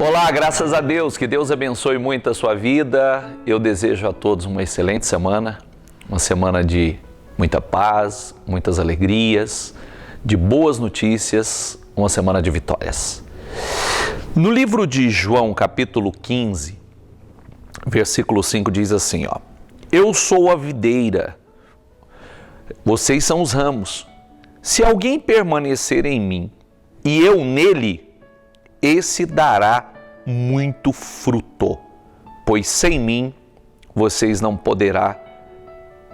Olá, graças a Deus, que Deus abençoe muito a sua vida. Eu desejo a todos uma excelente semana, uma semana de muita paz, muitas alegrias, de boas notícias, uma semana de vitórias. No livro de João, capítulo 15, versículo 5 diz assim, Eu sou a videira, vocês são os ramos. Se alguém permanecer em mim e eu nele, esse dará muito fruto, pois sem mim vocês não poderão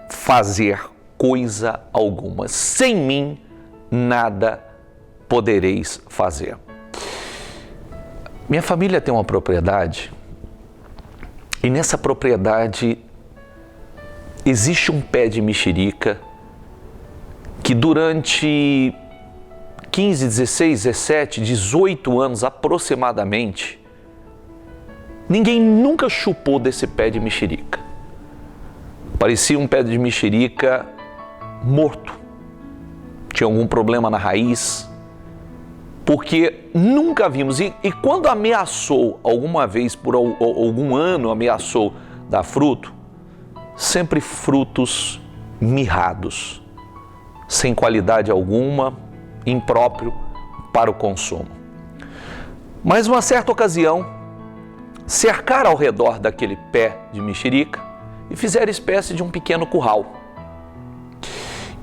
fazer coisa alguma. Sem mim nada podereis fazer. Minha família tem uma propriedade e nessa propriedade existe um pé de mexerica que durante 15, 16, 17, 18 anos aproximadamente, ninguém nunca chupou desse pé de mexerica. Parecia um pé de mexerica morto. Tinha algum problema na raiz, porque nunca vimos. E quando ameaçou, alguma vez, por algum ano, ameaçou dar fruto, sempre frutos mirrados, sem qualidade alguma, impróprio para o consumo. Mas uma certa ocasião, cercaram ao redor daquele pé de mexerica e fizeram espécie de um pequeno curral.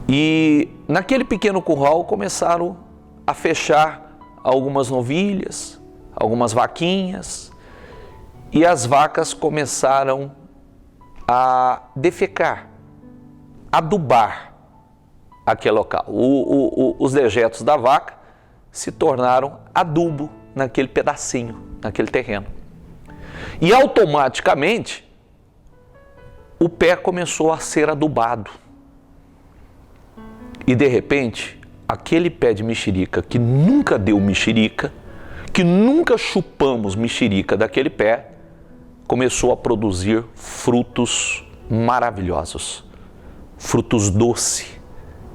E naquele pequeno curral começaram a fechar algumas novilhas, algumas vaquinhas, e as vacas começaram a defecar, adubar aquele local. Os dejetos da vaca se tornaram adubo naquele pedacinho, naquele terreno. E automaticamente o pé começou a ser adubado. E de repente, aquele pé de mexerica que nunca deu mexerica, que nunca chupamos mexerica daquele pé, começou a produzir frutos maravilhosos, frutos doces,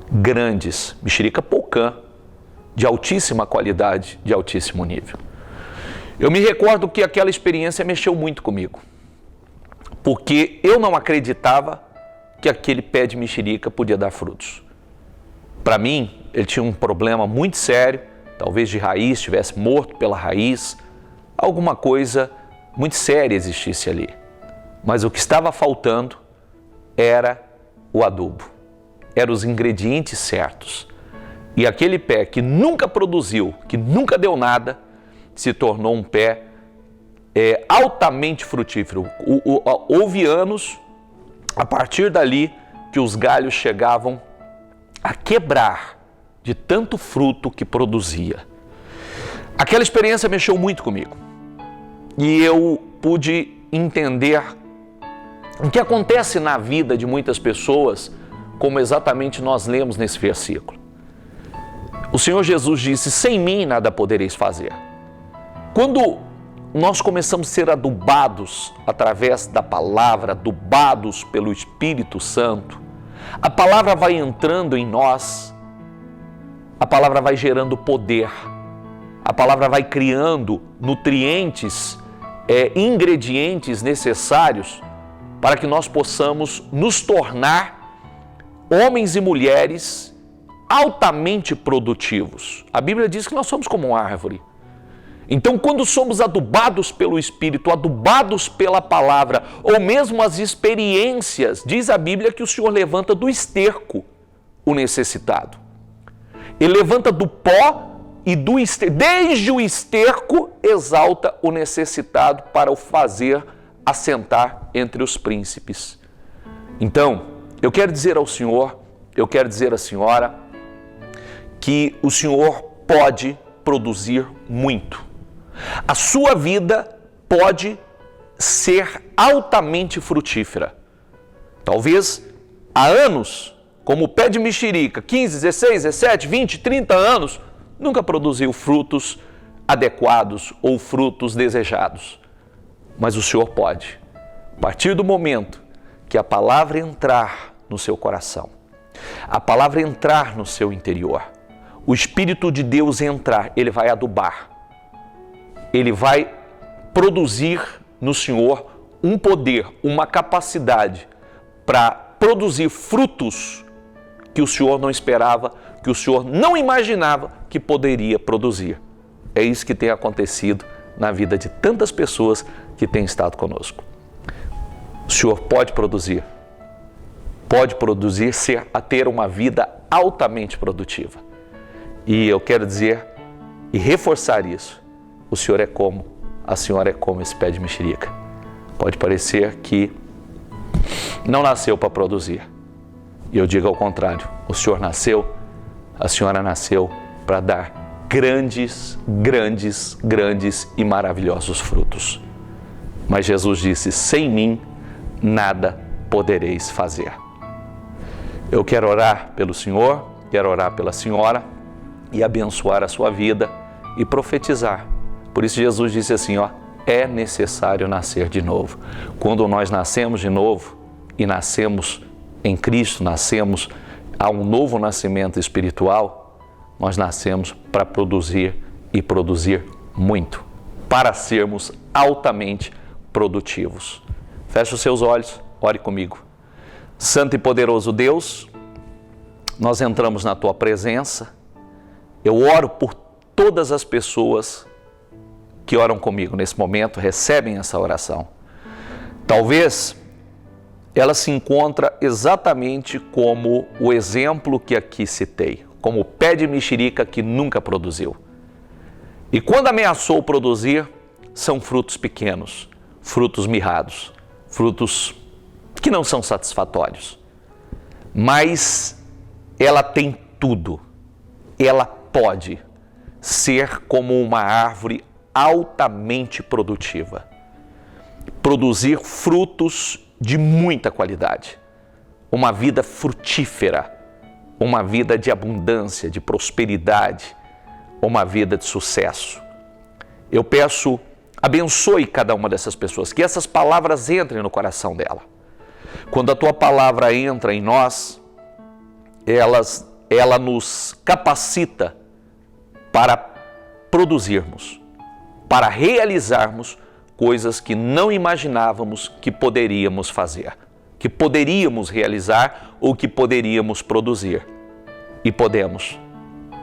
grandes, mexerica pocã, de altíssima qualidade, de altíssimo nível. Eu me recordo que aquela experiência mexeu muito comigo, porque eu não acreditava que aquele pé de mexerica podia dar frutos. Para mim, ele tinha um problema muito sério, talvez de raiz, estivesse morto pela raiz, alguma coisa muito séria existisse ali. Mas o que estava faltando era o adubo. Eram os ingredientes certos. E aquele pé que nunca produziu, que nunca deu nada, se tornou um pé altamente frutífero. Houve anos, a partir dali, que os galhos chegavam a quebrar de tanto fruto que produzia. Aquela experiência mexeu muito comigo. E eu pude entender o que acontece na vida de muitas pessoas, como exatamente nós lemos nesse versículo. O Senhor Jesus disse, sem mim nada podereis fazer. Quando nós começamos a ser adubados através da palavra, adubados pelo Espírito Santo, a palavra vai entrando em nós, a palavra vai gerando poder, a palavra vai criando nutrientes, ingredientes necessários para que nós possamos nos tornar homens e mulheres altamente produtivos. A Bíblia diz que nós somos como uma árvore. Então, quando somos adubados pelo Espírito, adubados pela palavra, ou mesmo as experiências, diz a Bíblia que o Senhor levanta do esterco o necessitado. Ele levanta do pó e do esterco, desde o esterco, exalta o necessitado para o fazer assentar entre os príncipes. Então, eu quero dizer ao Senhor, eu quero dizer à senhora, que o Senhor pode produzir muito. A sua vida pode ser altamente frutífera. Talvez há anos, como o pé de mexerica, 15, 16, 17, 20, 30 anos, nunca produziu frutos adequados ou frutos desejados. Mas o Senhor pode. A partir do momento que a palavra entrar no seu coração, a palavra entrar no seu interior, o Espírito de Deus entrar, ele vai adubar, ele vai produzir no Senhor um poder, uma capacidade para produzir frutos que o Senhor não esperava, que o Senhor não imaginava que poderia produzir. É isso que tem acontecido na vida de tantas pessoas que têm estado conosco. O Senhor pode produzir, ter uma vida altamente produtiva. E eu quero dizer e reforçar isso: o Senhor é como, a Senhora é como esse pé de mexerica. Pode parecer que não nasceu para produzir. E eu digo ao contrário: o Senhor nasceu, a Senhora nasceu para dar grandes e maravilhosos frutos. Mas Jesus disse: sem mim nada podereis fazer. Eu quero orar pelo Senhor, quero orar pela Senhora e abençoar a sua vida e profetizar. Por isso Jesus disse assim, é necessário nascer de novo. Quando nós nascemos de novo e nascemos em Cristo, nascemos a um novo nascimento espiritual, nós nascemos para produzir e produzir muito, para sermos altamente produtivos. Feche os seus olhos, ore comigo. Santo e poderoso Deus, nós entramos na Tua presença. Eu oro por todas as pessoas que oram comigo nesse momento, recebem essa oração. Talvez ela se encontra exatamente como o exemplo que aqui citei, como o pé de mexerica que nunca produziu. E quando ameaçou produzir, são frutos pequenos, frutos mirrados, frutos que não são satisfatórios. Mas ela tem tudo. Ela pode ser como uma árvore altamente produtiva. Produzir frutos de muita qualidade. Uma vida frutífera. Uma vida de abundância, de prosperidade. Uma vida de sucesso. Eu peço, abençoe cada uma dessas pessoas, que essas palavras entrem no coração dela. Quando a Tua palavra entra em nós, ela nos capacita para produzirmos, para realizarmos coisas que não imaginávamos que poderíamos fazer, que poderíamos realizar ou que poderíamos produzir. E podemos.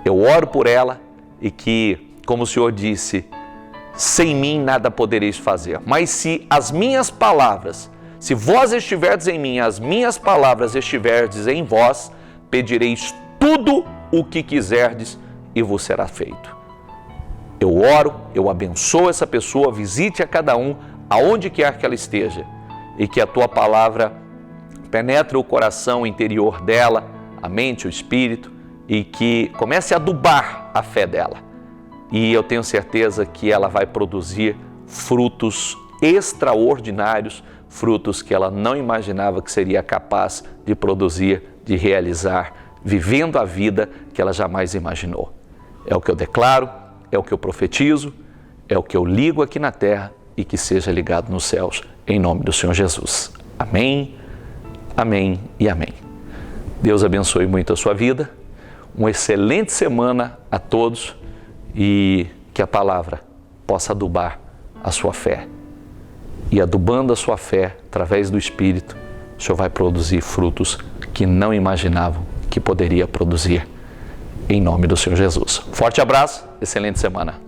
Eu oro por ela e que, como o Senhor disse, sem mim nada podereis fazer. Mas se as minhas palavras, se vós estiverdes em mim, as minhas palavras estiverdes em vós, pedireis tudo o que quiserdes e vos será feito. Eu oro, eu abençoo essa pessoa, visite a cada um, aonde quer que ela esteja, e que a Tua palavra penetre o coração interior dela, a mente, o espírito, e que comece a adubar a fé dela. E eu tenho certeza que ela vai produzir frutos extraordinários, frutos que ela não imaginava que seria capaz de produzir, de realizar, vivendo a vida que ela jamais imaginou. É o que eu declaro, é o que eu profetizo, é o que eu ligo aqui na terra e que seja ligado nos céus, em nome do Senhor Jesus. Amém, amém e amém. Deus abençoe muito a sua vida, uma excelente semana a todos e que a palavra possa adubar a sua fé. E adubando a sua fé, através do Espírito, o Senhor vai produzir frutos que não imaginavam que poderia produzir, em nome do Senhor Jesus. Forte abraço, excelente semana.